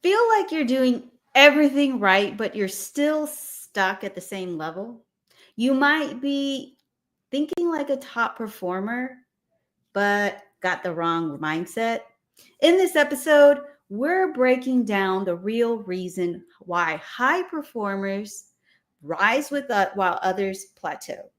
Feel like you're doing everything right, but you're still stuck at the same level? You might be thinking like a top performer, but got the wrong mindset. In this episode, we're breaking down the real reason why high performers rise while others plateau.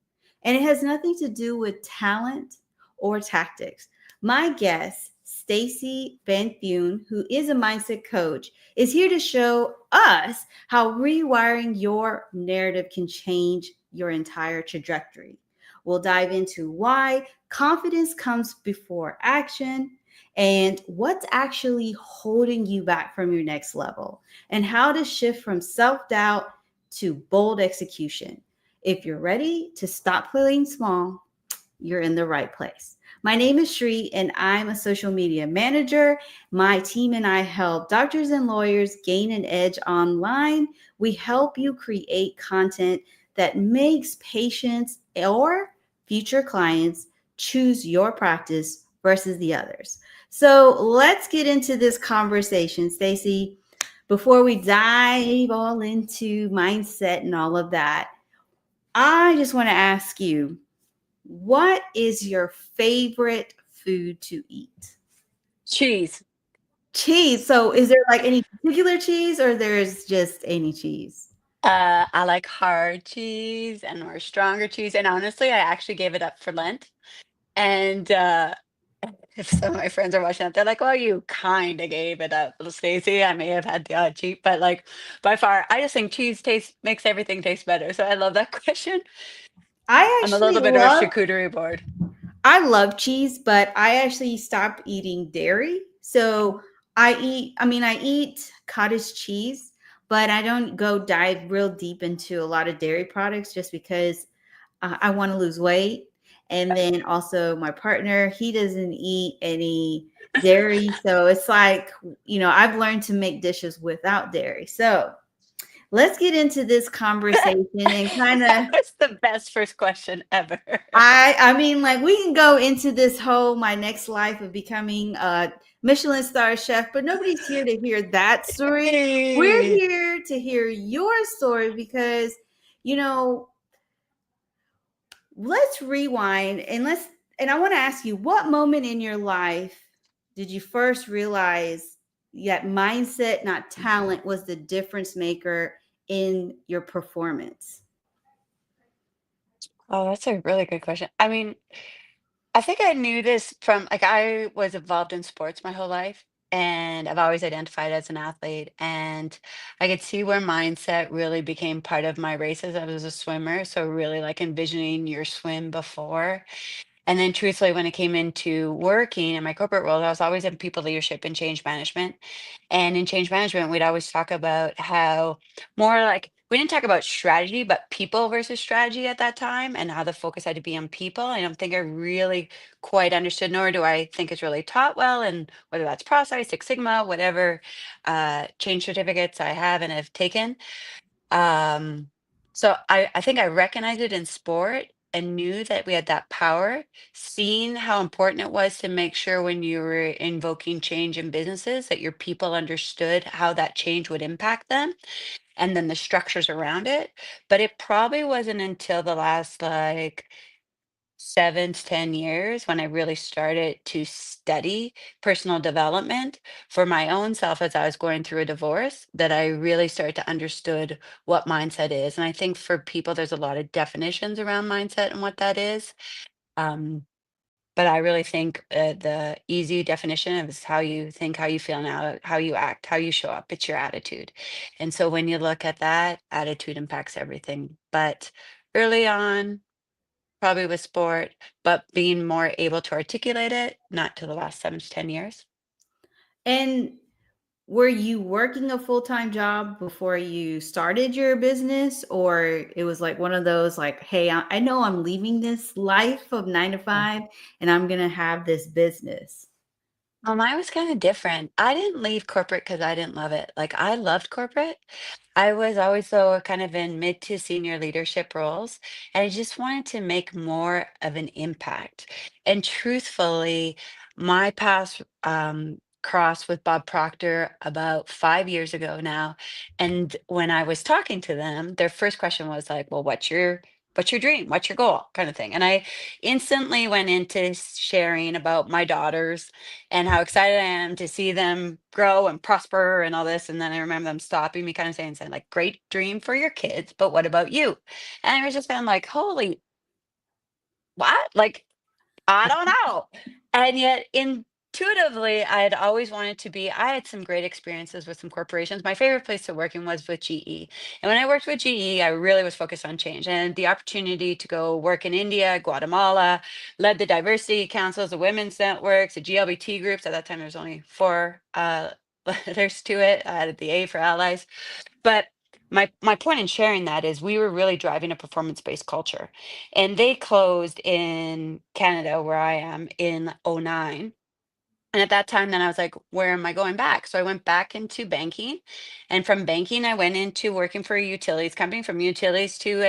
And it has nothing to do with talent or tactics. My guest, Stacey Vanthuyne, who is a mindset coach, is here to show us how rewiring your narrative can change your entire trajectory. We'll dive into why confidence comes before action and what's actually holding you back from your next level, and how to shift from self doubt to bold execution. If you're ready to stop playing small, you're in the right place. My name is Shri, and I'm a social media manager. My team and I help doctors and lawyers gain an edge online. We help you create content that makes patients or future clients choose your practice versus the others. So let's get into this conversation, Stacey. Before we dive all into mindset and all of that, I just want to ask you, what is your favorite food to eat? Cheese. Cheese. So is there like any particular cheese or there's just any cheese? I like hard cheese and more stronger cheese. And honestly, I actually gave it up for Lent. And if some of my friends are watching that, they're like, "Well, you kind of gave it up, little Stacey. I may have had the odd cheat, but like by far, I just think cheese tastes makes everything taste better." So I love that question. I I'm a actually little bit of a love charcuterie board. I love cheese, but I actually stopped eating dairy. So I eat cottage cheese, but I don't go dive real deep into a lot of dairy products just because I want to lose weight. And then also my partner, he doesn't eat any dairy. So it's like, I've learned to make dishes without dairy. So let's get into this conversation and kind of, That was the best first question ever. I mean, like we can go into this whole my next life of becoming a Michelin star chef, but nobody's here to hear that story. We're Hey. here to hear your story because, you know, let's rewind and I want to ask you, what moment in your life did you first realize that mindset, not talent, was the difference maker in your performance? Oh, that's a really good question. I mean, I think I knew this from like I was involved in sports my whole life, and I've always identified as an athlete. And I could see where mindset really became part of my races. I was a swimmer, so really like envisioning your swim before. And then truthfully, when it came into working in my corporate world, I was always in people leadership and change management. And in change management, we'd always talk about how more like we didn't talk about strategy, but people versus strategy at that time and how the focus had to be on people. I don't think I really quite understood, nor do I think it's really taught well. And whether that's Process, Six Sigma, whatever change certificates I have and have taken, um, so I think I recognized it in sport and knew that we had that power, seeing how important it was to make sure when you were invoking change in businesses that your people understood how that change would impact them and then the structures around it. But it probably wasn't until the last like 7 to 10 years when I really started to study personal development for my own self as I was going through a divorce that I really started to understood what mindset is. And I think for people, there's a lot of definitions around mindset and what that is. Um, but I really think the easy definition is how you think, how you feel now, how you act, how you show up. It's your attitude. And so when you look at that, attitude impacts everything. But early on, probably with sport, but being more able to articulate it, not to the last 7 to 10 years. And were you working a full-time job before you started your business, or it was like one of those like, hey, I know I'm leaving this life of 9 to Yeah. 5 and I'm going to have this business? Mine was kind of different. I didn't leave corporate because I didn't love it. Like I loved corporate. I was always though kind of in mid to senior leadership roles, and I just wanted to make more of an impact. And truthfully, my past cross with Bob Proctor about 5 years ago now. And when I was talking to them, their first question was like, well, what's your dream? What's your goal? Kind of thing. And I instantly went into sharing about my daughters and how excited I am to see them grow and prosper and all this. And then I remember them stopping me, kind of saying like, great dream for your kids, but what about you? And I was just kind of like, holy, what? Like, I don't know. And yet, intuitively, I had always wanted to be. I had some great experiences with some corporations. My favorite place to work in was with GE. And when I worked with GE, I really was focused on change. And the opportunity to go work in India, Guatemala, led the diversity councils, the women's networks, the GLBT groups. At that time, there was only four letters to it. I added the A for allies. But my point in sharing that is we were really driving a performance-based culture. And they closed in Canada, where I am, in '09. And at that time, then I was like, where am I going back? So I went back into banking. And from banking, I went into working for a utilities company, from utilities to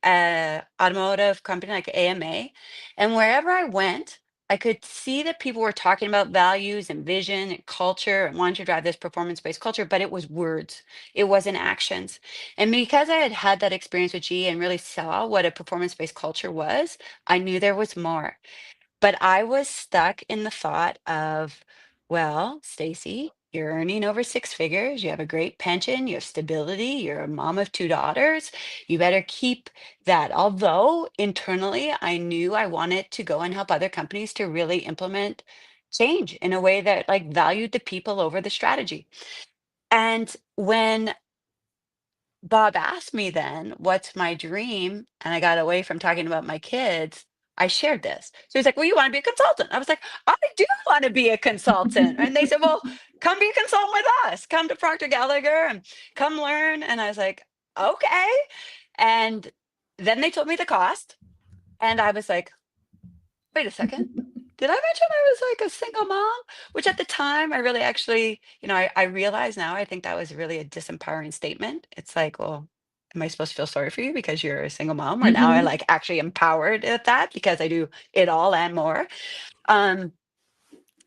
a automotive company like AMA. And wherever I went, I could see that people were talking about values and vision and culture and wanting to drive this performance-based culture, but it was words. It wasn't actions. And because I had had that experience with G and really saw what a performance-based culture was, I knew there was more. But I was stuck in the thought of, well, Stacy, you're earning over six figures, you have a great pension, you have stability, you're a mom of two daughters, you better keep that. Although internally, I knew I wanted to go and help other companies to really implement change in a way that like valued the people over the strategy. And when Bob asked me then, "What's my dream?" And I got away from talking about my kids. I shared this. So he's like, "Well, you want to be a consultant?" I was like, "I do want to be a consultant." And they said, "Well, come be a consultant with us. Come to Procter Gallagher and come learn." And I was like, "Okay." And then they told me the cost. And I was like, wait a second. Did I mention I was like a single mom? Which at the time I really actually, I realize now I think that was really a disempowering statement. It's like, well, am I supposed to feel sorry for you because you're a single mom? Or now I Mhm. like actually empowered at that because I do it all and more. Um,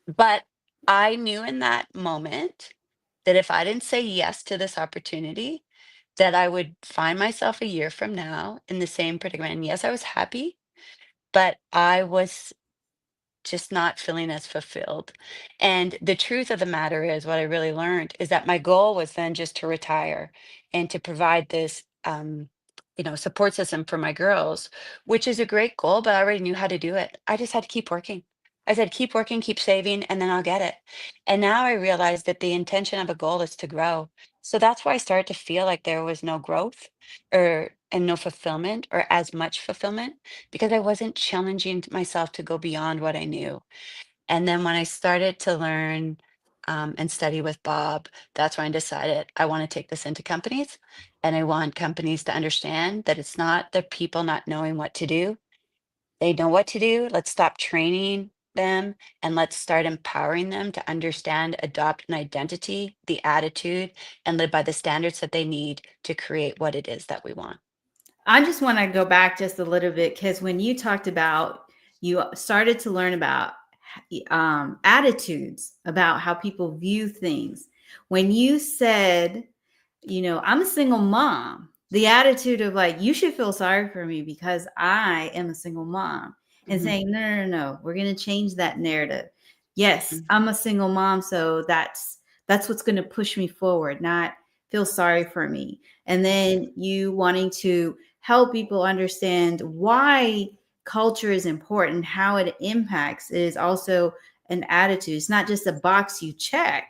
but I knew in that moment that if I didn't say yes to this opportunity, that I would find myself a year from now in the same predicament. And yes, I was happy, but I was just not feeling as fulfilled. And the truth of the matter is, what I really learned is that my goal was then just to retire and to provide this, support system for my girls, which is a great goal, but I already knew how to do it. I just had to keep working. I said, keep working, keep saving, and then I'll get it. And now I realize that the intention of a goal is to grow. So that's why I started to feel like there was no growth and no fulfillment or as much fulfillment because I wasn't challenging myself to go beyond what I knew. And then when I started to learn and study with Bob, that's when I decided I want to take this into companies. And I want companies to understand that it's not the people not knowing what to do. They know what to do. Let's stop training them and let's start empowering them to understand, adopt an identity, the attitude, and live by the standards that they need to create what it is that we want. I just want to go back just a little bit because when you talked about, you started to learn about attitudes, about how people view things. When you said, I'm a single mom, the attitude of like, you should feel sorry for me because I am a single mom, and Mhm, saying, no, no, no, no, we're going to change that narrative. Yes, mhm, I'm a single mom, so that's what's going to push me forward, not feel sorry for me. And then you wanting to help people understand why culture is important, how it impacts, it is also an attitude. It's not just a box you check,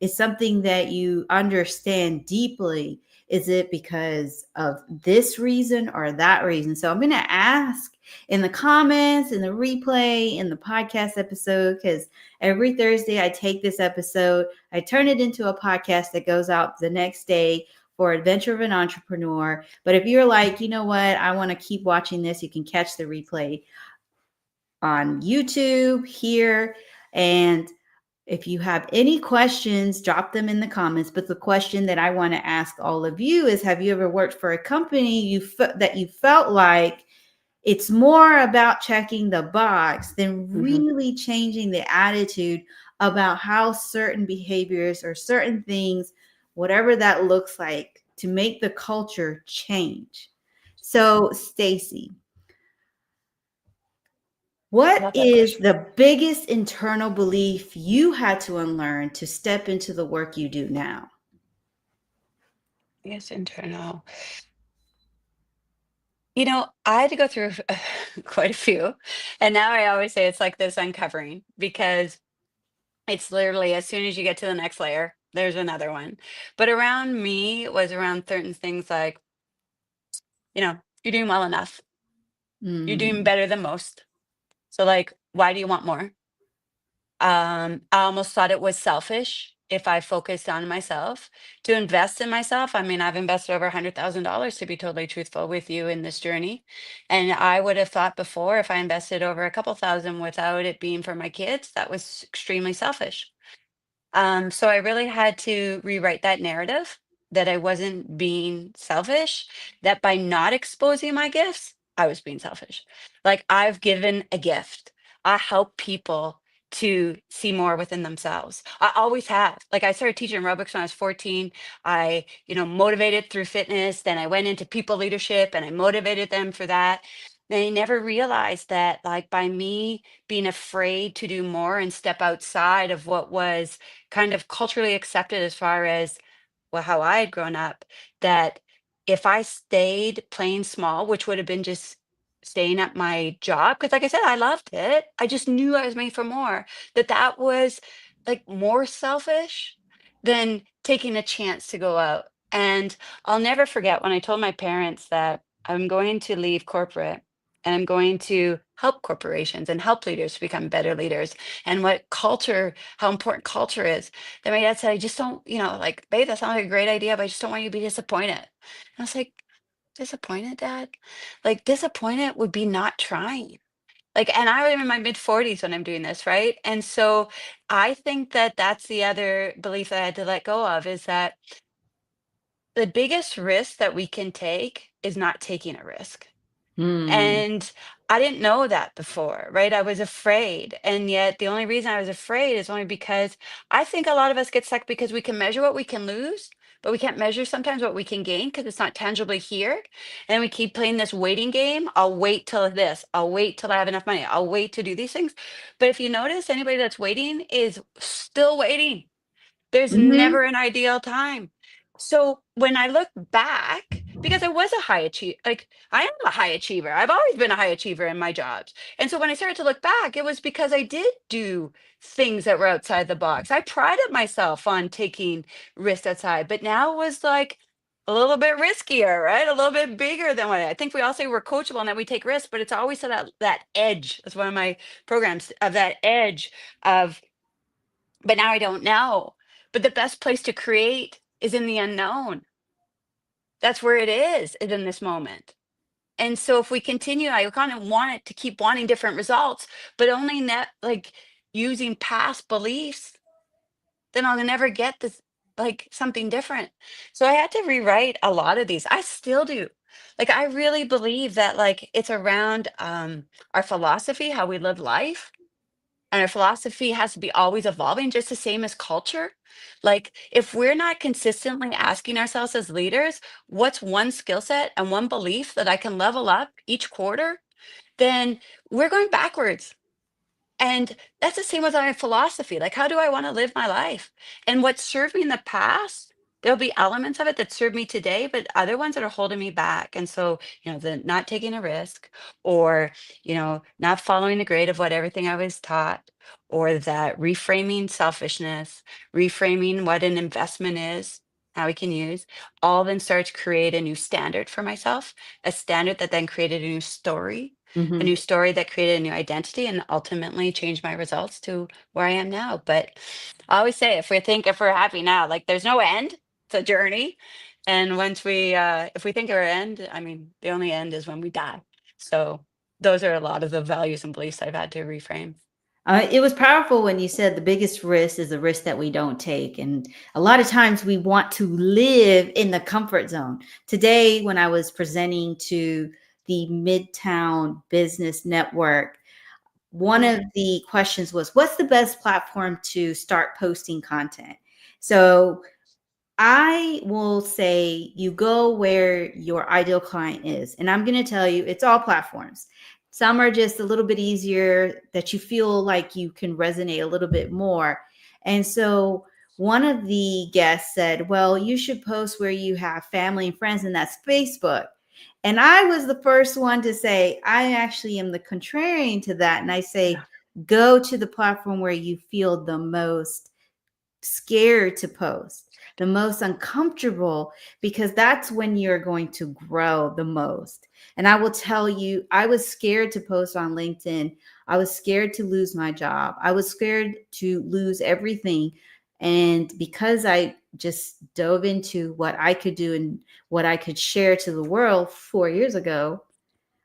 it's something that you understand deeply. Is it because of this reason or that reason? So I'm going to ask in the comments, in the replay, in the podcast episode, because every Thursday I take this episode, I turn it into a podcast that goes out the next day for Adventure of an Entrepreneur. But if you're like, you know what, I want to keep watching this, you can catch the replay on YouTube here. And if you have any questions, drop them in the comments. But the question that I want to ask all of you is, have you ever worked for a company that you felt like it's more about checking the box than mhm. really changing the attitude about how certain behaviors or certain things, whatever that looks like, to make the culture change. So, Stacey, what Love that is question. the biggest internal belief you had to unlearn to step into the work you do now? Yes, internal. I had to go through quite a few. And now I always say it's like this uncovering because it's literally as soon as you get to the next layer, there's another one. But around me was around certain things like, you're doing well enough. You're doing Mm, better than most. So like, why do you want more? I almost thought it was selfish if I focused on myself to invest in myself. I mean, I've invested over $100,000 to be totally truthful with you in this journey. And I would have thought before if I invested over a couple thousand without it being for my kids, that was extremely selfish. So I really had to rewrite that narrative that I wasn't being selfish, that by not exposing my gifts, I was being selfish. Like I've given a gift. I help people to see more within themselves. I always have. Like I started teaching aerobics when I was 14. I, motivated through fitness. Then I went into people leadership and I motivated them for that. They never realized that like by me being afraid to do more and step outside of what was kind of culturally accepted as far as well how I had grown up, that if I stayed playing small, which would have been just staying at my job, because like I said, I loved it. I just knew I was made for more, that was like more selfish than taking a chance to go out. And I'll never forget when I told my parents that I'm going to leave corporate and I'm going to help corporations and help leaders to become better leaders, and how important culture is. Then my dad said, I just don't, like, babe, that sounds like a great idea, but I just don't want you to be disappointed. And I was like, disappointed, Dad? Like, disappointed would be not trying. Like, and I am in my mid 40s when I'm doing this, right? And so I think that that's the other belief that I had to let go of is that the biggest risk that we can take is not taking a risk. mm, And I didn't know that before, right? I was afraid. And yet the only reason I was afraid is only because I think a lot of us get stuck because we can measure what we can lose, but we can't measure sometimes what we can gain because it's not tangibly here. And we keep playing this waiting game. I'll wait till this. I'll wait till I have enough money. I'll wait to do these things. But if you notice, anybody that's waiting is still waiting. There's mhm, never an ideal time. So when I look back, because I was a high achiever, like I am a high achiever. I've always been a high achiever in my jobs. And so when I started to look back, it was because I did do things that were outside the box. I prided myself on taking risks outside, but now it was like a little bit riskier, right? A little bit bigger than what I think we all say we're coachable and that we take risks, but it's always to that edge. That's one of my programs of that edge of but now I don't know. But the best place to create is in the unknown. That's where is in this moment. And so if we continue, I kind of want it to keep wanting different results, but only net like using past beliefs, then I'll never get this like something different. So I had to rewrite a lot of these. I still do. Like I really believe that like it's around our philosophy, how we live life, and our philosophy has to be always evolving, just the same as culture. Like, if we're not consistently asking ourselves as leaders, what's one skill set and one belief that I can level up each quarter, then we're going backwards. And that's the same with our philosophy. Like, how do I want to live my life? And what served me in the past, there'll be elements of it that serve me today, but other ones that are holding me back. And so, the not taking a risk or, not following the grade of what everything I was taught, or that reframing selfishness, reframing what an investment is, how we can use, all then start to create a new standard for myself, a standard that then created a mhm. new story that created a new identity and ultimately changed my results to where I am now. But I always say if we're happy now, like there's no end. It's a journey. And once if we think of our end, I mean, the only end is when we die. So those are a lot of the values and beliefs I've had to reframe. It was powerful when you said the biggest risk is the risk that we don't take. And a lot of times we want to live in the comfort zone. Today, when I was presenting to the Midtown Business Network, one Mm, of the questions was, what's the best platform to start posting content? So I will say you go where your ideal client is. And I'm going to tell you, it's all platforms. Some are just a little bit easier that you feel like you can resonate a little bit more. And so one of the guests said, well, you should post where you have family and friends, and that's Facebook. And I was the first one to say, I actually am the contrarian to that. And I say, yeah. go to the platform where you feel the most scared to post, the most uncomfortable, because that's when you're going to grow the most. And I will tell you, I was scared to post on LinkedIn. I was scared to lose my job. I was scared to lose everything. And because I just dove into what I could do and what I could share to the world 4 years ago,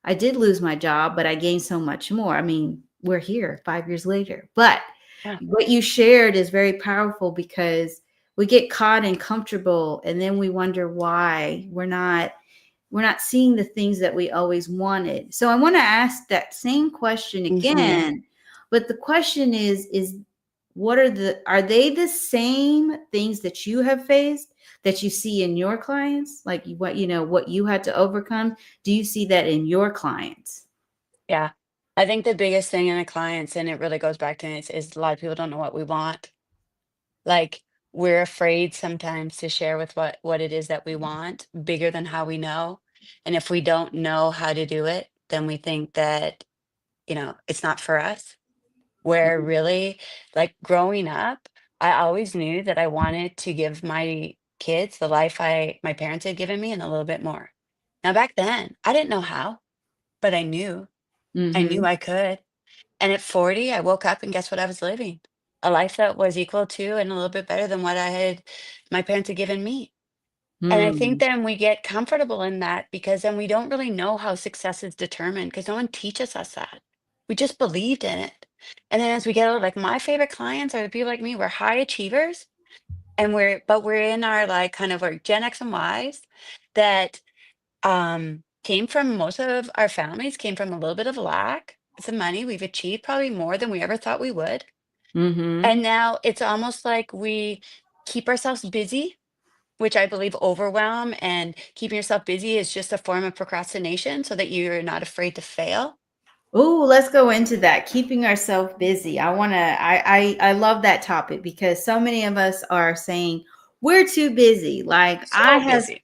I did lose my job, but I gained so much more. I mean, we're here 5 years later. But Yeah. what you shared is very powerful because we get caught and comfortable and then we wonder why we're not seeing the things that we always wanted. So I want to ask that same question Hmm. again, but the question is what are they the same things that you have faced that you see in your clients? Like what you had to overcome? Do you see that in your clients? Yeah. I think the biggest thing in the clients, and it really goes back to this, is a lot of people don't know what we want. Like, we're afraid sometimes to share with what it is that we want, bigger than how we know. And if we don't know how to do it, then we think that, it's not for us. Where really, like growing up, I always knew that I wanted to give my kids the life my parents had given me and a little bit more. Now back then, I didn't know how, but I knew. I knew Mm-hmm. I could. And at 40, I woke up and guess what I was living? A life that was equal to and a little bit better than what my parents had given me. And I think Mm. then we get comfortable in that because then we don't really know how success is determined because no one teaches us that. We just believed in it. And then as we get older, like my favorite clients are the people like me, we're high achievers and we're in our like kind of like Gen X and Ys that came from most of our families came from a little bit of lack. Some money. We've achieved probably more than we ever thought we would. Mm-hmm. And now it's almost like we keep ourselves busy, which I believe overwhelm and keeping yourself busy is just a form of procrastination so that you're not afraid to fail. Oh, let's go into that. Keeping ourselves busy. I love that topic because so many of us are saying we're too busy. Like So busy.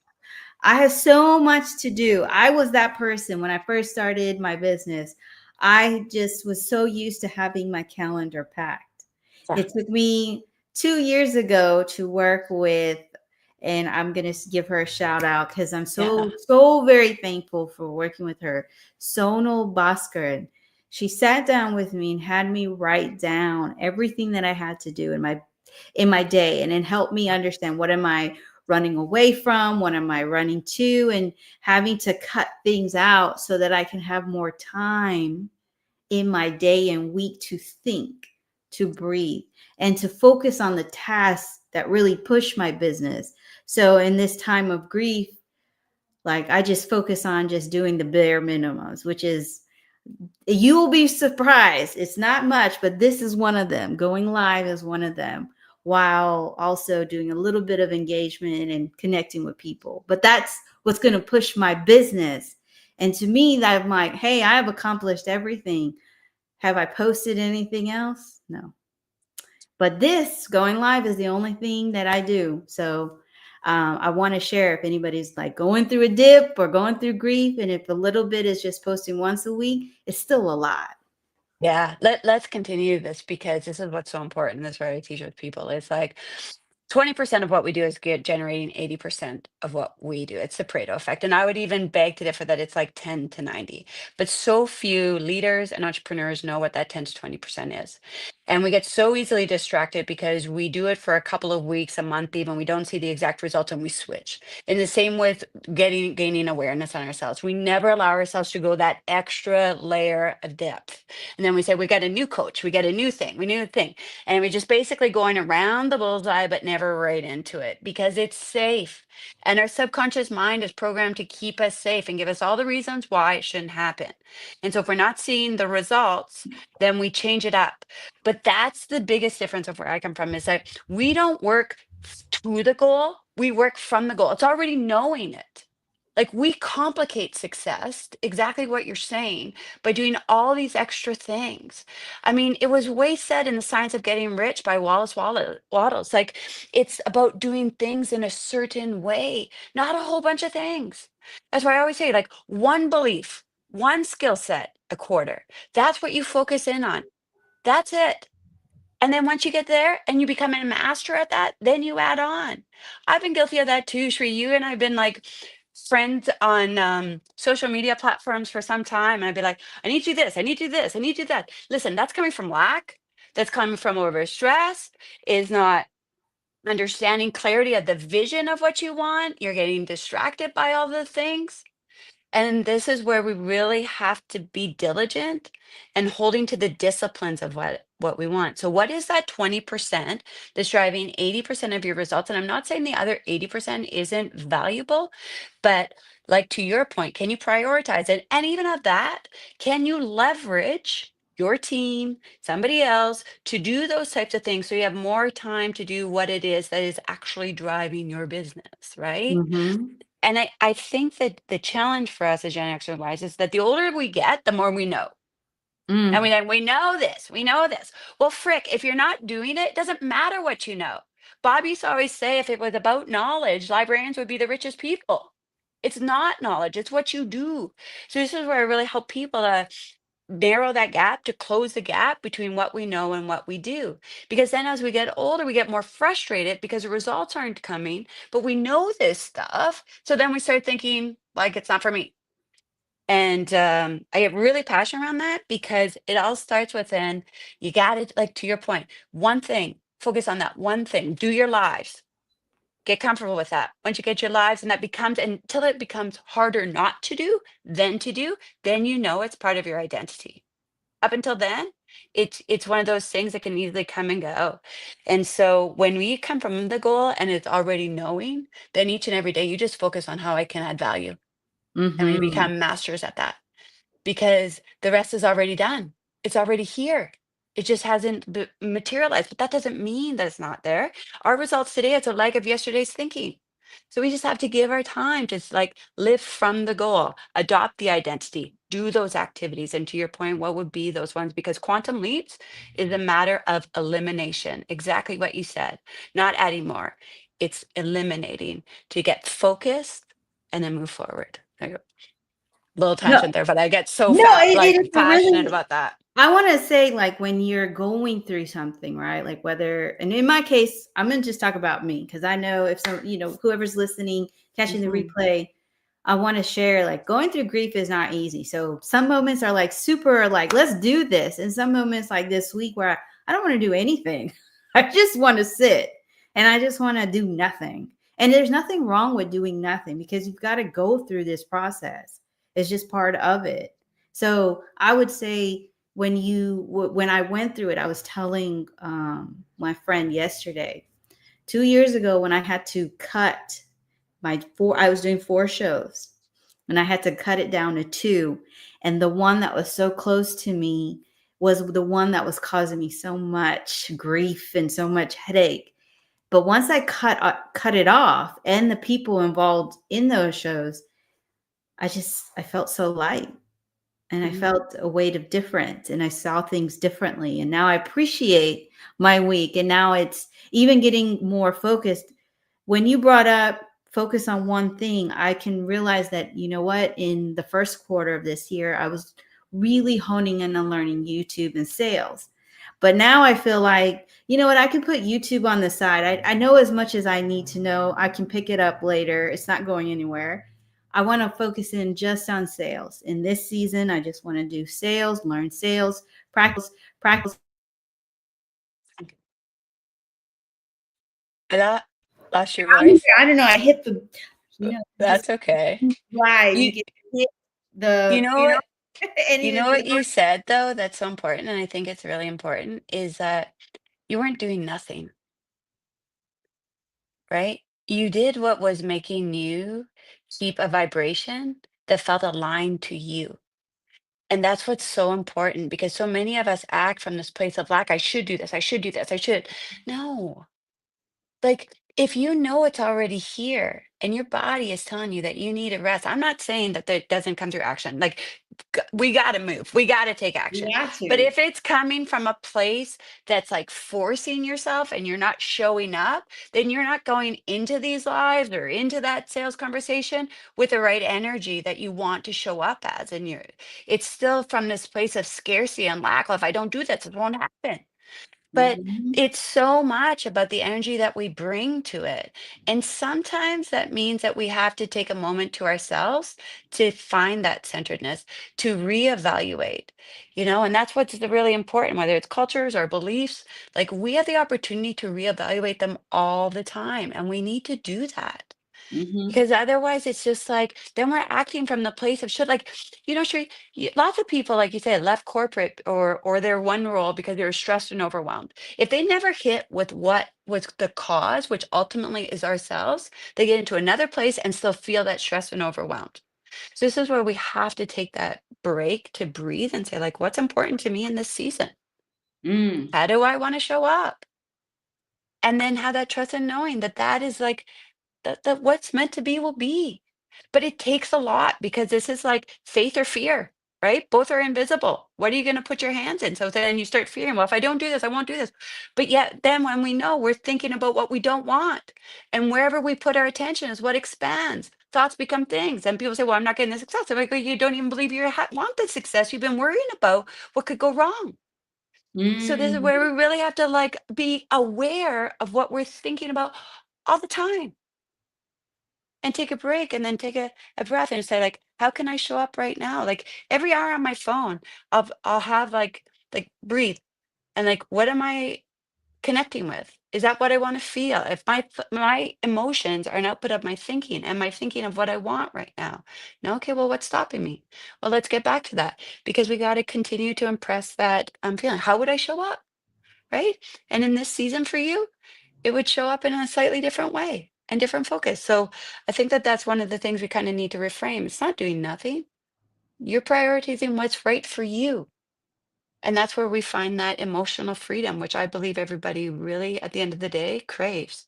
I have so much to do. I was that person when I first started my business. I just was so used to having my calendar packed. Yeah. It took me 2 years ago to work with, and I'm going to give her a shout out because I'm Yeah. so very thankful for working with her, Sonal Bhaskar. She sat down with me and had me write down everything that I had to do in my day, and it helped me understand what am I running away from, what am I running to, and having to cut things out so that I can have more time in my day and week to think, to breathe, and to focus on the tasks that really push my business. So in this time of grief, like I just focus on just doing the bare minimums, which is you will be surprised. It's not much, but this is one of them. Going live is one of them, while also doing a little bit of engagement and connecting with people. But that's what's going to push my business. And to me, that I'm like, hey, I have accomplished everything. Have I posted anything else? No. But this going live is the only thing that I do. So I want to share if anybody's like going through a dip or going through grief, and if a little bit is just posting once a week, it's still a lot. Yeah. Let's continue this because this is what's so important. This is what I teach with people. It's like 20% of what we do is get generating 80% of what we do. It's the Pareto effect. And I would even beg to differ that it's like 10 to 90. But so few leaders and entrepreneurs know what that 10 to 20% is. And we get so easily distracted because we do it for a couple of weeks, a month, even we don't see the exact results and we switch. And the same with gaining awareness on ourselves. We never allow ourselves to go that extra layer of depth. And then we say, we got a new coach, we got a new thing, we new thing. And we're just basically going around the bullseye, but never never right into it because it's safe. And our subconscious mind is programmed to keep us safe and give us all the reasons why it shouldn't happen. And so if we're not seeing the results, then we change it up. But that's the biggest difference of where I come from is that we don't work to the goal, we work from the goal. It's already knowing it. Like we complicate success, exactly what you're saying, by doing all these extra things. I mean, it was way said in The Science of Getting Rich by Wallace. Like, it's about doing things in a certain way, not a whole bunch of things. That's why I always say, like, one belief, one skill set a quarter. That's what you focus in on. That's it. And then once you get there and you become a master at that, then you add on. I've been guilty of that too, Shri. You and I've been like friends on social media platforms for some time. And I'd be like, I need to do this, I need to do this, I need to do that. Listen, that's coming from lack. That's coming from over stress, is not understanding clarity of the vision of what you want. You're getting distracted by all the things. And this is where we really have to be diligent and holding to the disciplines of what we want. So what is that 20% that's driving 80% of your results? And I'm not saying the other 80% isn't valuable, but like to your point, can you prioritize it? And even of that, can you leverage your team, somebody else to do those types of things so you have more time to do what it is that is actually driving your business, right? Mm-hmm. And I think that the challenge for us as Gen Xers wise is that the older we get, the more we know. And Mm. we know this, we know this. Well, frick, if you're not doing it, it doesn't matter what you know. Bob used to always say if it was about knowledge, librarians would be the richest people. It's not knowledge, it's what you do. So this is where I really help people to narrow that gap, to close the gap between what we know and what we do. Because then as we get older, we get more frustrated because the results aren't coming, but we know this stuff. So then we start thinking, like, it's not for me. And I get really passionate around that because it all starts within, you got it, like to your point, one thing, focus on that one thing, do your lives. Get comfortable with that. Once you get your lives and that becomes, until it becomes harder not to do than to do, then you know it's part of your identity. Up until then, it's one of those things that can easily come and go. And so when we come from the goal and it's already knowing, then each and every day you just focus on how I can add value. And we Mm-hmm. become masters at that because the rest is already done. It's already here. It just hasn't materialized, but that doesn't mean that it's not there. Our results today, it's a leg of yesterday's thinking. So we just have to give our time to like live from the goal, adopt the identity, do those activities. And to your point, what would be those ones? Because quantum leaps is a matter of elimination, exactly what you said, not adding more. It's eliminating to get focused and then move forward. There you go. Little No, tangent there, but I get so no, fat, it like is passionate really. about that. I want to say, like, when you're going through something, right? Like, whether, and in my case, I'm going to just talk about me because I know if some, whoever's listening, catching the Mhm. replay, I want to share, like, going through grief is not easy. So, some moments are like super, like, let's do this. And some moments, like this week, where I don't want to do anything. I just want to sit and I just want to do nothing. And there's nothing wrong with doing nothing because you've got to go through this process. It's just part of it. So, I would say, when I went through it, I was telling my friend yesterday, 2 years ago, when I had to cut I was doing 4 shows and I had to cut it down to two. And the one that was so close to me was the one that was causing me so much grief and so much headache. But once I cut it off, and the people involved in those shows, I felt so light, and I Mhm. felt a weight of difference, and I saw things differently. And now I appreciate my week. And now it's even getting more focused. When you brought up focus on one thing, I can realize that, you know what, in the first quarter of this year, I was really honing in on learning YouTube and sales. But now I feel like, you know what, I can put YouTube on the side. I know as much as I need to know. I can pick it up later. It's not going anywhere. I want to focus in just on sales. In this season, I just want to do sales, learn sales, practice. Lost your voice. I don't know. I hit the, just That's okay. live. You You get hit you the, know what and you even know the what you said though, that's so important, and I think it's really important, is that you weren't doing nothing. right? You did what was making you keep a vibration that felt aligned to you. And that's what's so important because so many of us act from this place of lack. I should do this. I should do this. I should. No, like, if you know it's already here and your body is telling you that you need a rest, I'm not saying that that doesn't come through action. Like, we got to move, we got to take You action. got But to. if it's coming from a place that's like forcing yourself and you're not showing up, then you're not going into these lives or into that sales conversation with the right energy that you want to show up as. And it's still from this place of scarcity and lack. Well, if I don't do this, it won't happen. But Mhm. it's so much about the energy that we bring to it. And sometimes that means that we have to take a moment to ourselves to find that centeredness, to reevaluate, and that's what's really important, whether it's cultures or beliefs. Like, we have the opportunity to reevaluate them all the time, and we need to do that. Mhm. Because otherwise, it's just like then we're acting from the place of should. Like, Sri, lots of people, like you said, left corporate or their one role because they were stressed and overwhelmed. If they never hit with what was the cause, which ultimately is ourselves, they get into another place and still feel that stress and overwhelmed. So this is where we have to take that break to breathe and say, like, what's important to me in this season? Mm. How do I want to show up? And then have that trust in knowing that that is like that what's meant to be will be. But it takes a lot because this is like faith or fear, right? Both are invisible. What are you going to put your hands in? So then you start fearing, well, if I don't do this, I won't do this. But yet, then when we know, we're thinking about what we don't want. And wherever we put our attention is what expands. Thoughts become things. And people say, well, I'm not getting the success. I'm like, well, you don't even believe you want the success. You've been worrying about what could go wrong. So this is Mm. where we really have to like be aware of what we're thinking about all the time and take a break and then take a breath and say like, how can I show up right now? Like every hour on my phone, I'll have like breathe and like what am I connecting with? Is that what I want to feel? If my emotions are an output of my thinking, am I thinking of what I want right now? No, okay, well, what's stopping me? Well, let's get back to that because we got to continue to impress that feeling. How would I show up? Right? And in this season for you, it would show up in a slightly different way and different focus. So I think that that's one of the things we kind of need to reframe. It's not doing nothing. You're prioritizing what's right for you. And that's where we find that emotional freedom, which I believe everybody really, at the end of the day, craves.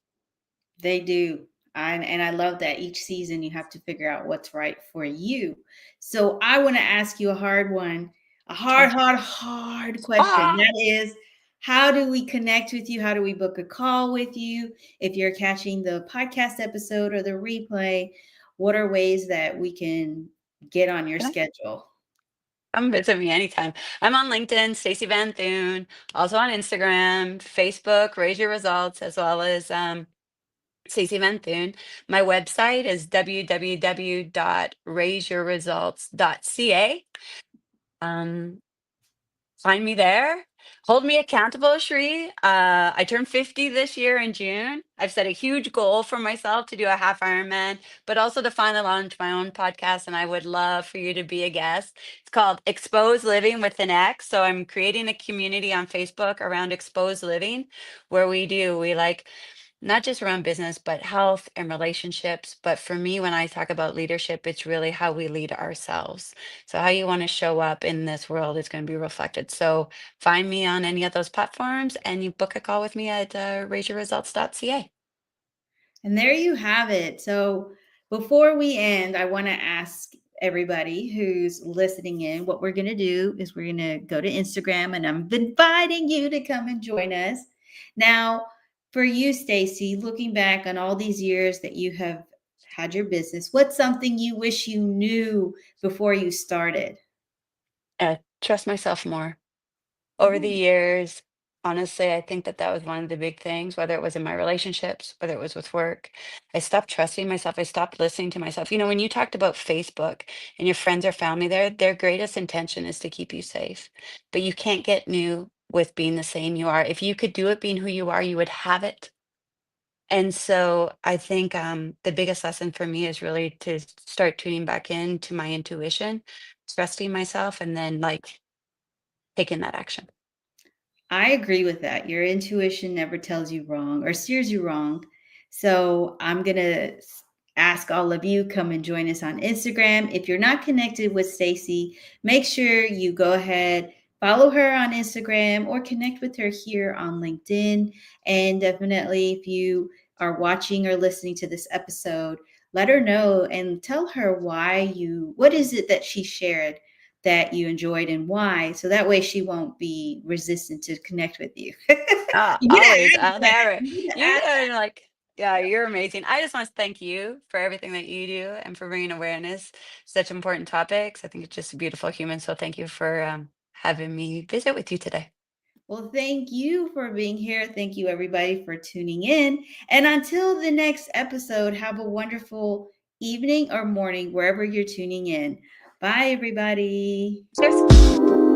They do. And I love that each season you have to figure out what's right for you. So I want to ask you a hard one, a hard, Okay. hard, hard question. Ah, That is, how do we connect with you? How do we book a call with you? If you're catching the podcast episode or the replay, what are ways that we can get on your can I schedule? come visit me anytime? I'm on LinkedIn, Stacey Vanthuyne, also on Instagram, Facebook, Raise Your Results, as well as Stacey Vanthuyne. My website is www.raiseyourresults.ca. Um, Find me there. Hold me accountable, Shri. I turned 50 this year in June. I've set a huge goal for myself to do a half Ironman, but also to finally launch my own podcast. And I would love for you to be a guest. It's called Expose Living with an X. So I'm creating a community on Facebook around exposed living, where we like not just around business, but health and relationships. But for me, when I talk about leadership, it's really how we lead ourselves. So, how you want to show up in this world is going to be reflected. So, find me on any of those platforms and you book a call with me at raiseyourresults.ca. And there you have it. So before we end, I want to ask everybody who's listening in what we're going to do is we're going to go to Instagram and I'm inviting you to come and join us. Now, for you, Stacey, looking back on all these years that you have had your business, what's something you wish you knew before you started? Trust myself more. Over the years, honestly, I think that that was one of the big things, whether it was in my relationships, whether it was with work. I stopped trusting myself. I stopped listening to myself. When you talked about Facebook and your friends or family there, their greatest intention is to keep you safe. But you can't get new with being the same you are. If you could do it being who you are, you would have it. And so I think the biggest lesson for me is really to start tuning back into my intuition, trusting myself, and then like taking that action. I agree with that. Your intuition never tells you wrong or steers you wrong. So I'm going to ask all of you, come and join us on Instagram. If you're not connected with Stacey, make sure you go ahead, follow her on Instagram or connect with her here on LinkedIn. And definitely, if you are watching or listening to this episode, let her know and tell her what is it that she shared that you enjoyed and why. So that way she won't be resistant to connect with you. You gotta Always, ask I'll that. never. You gotta You ask know, like, yeah, you're amazing. I just want to thank you for everything that you do and for bringing awareness to such important topics. I think it's just a beautiful human. So thank you for having me visit with you today. Well, thank you for being here. Thank you, everybody, for tuning in. And until the next episode, have a wonderful evening or morning wherever you're tuning in. Bye, everybody. Cheers.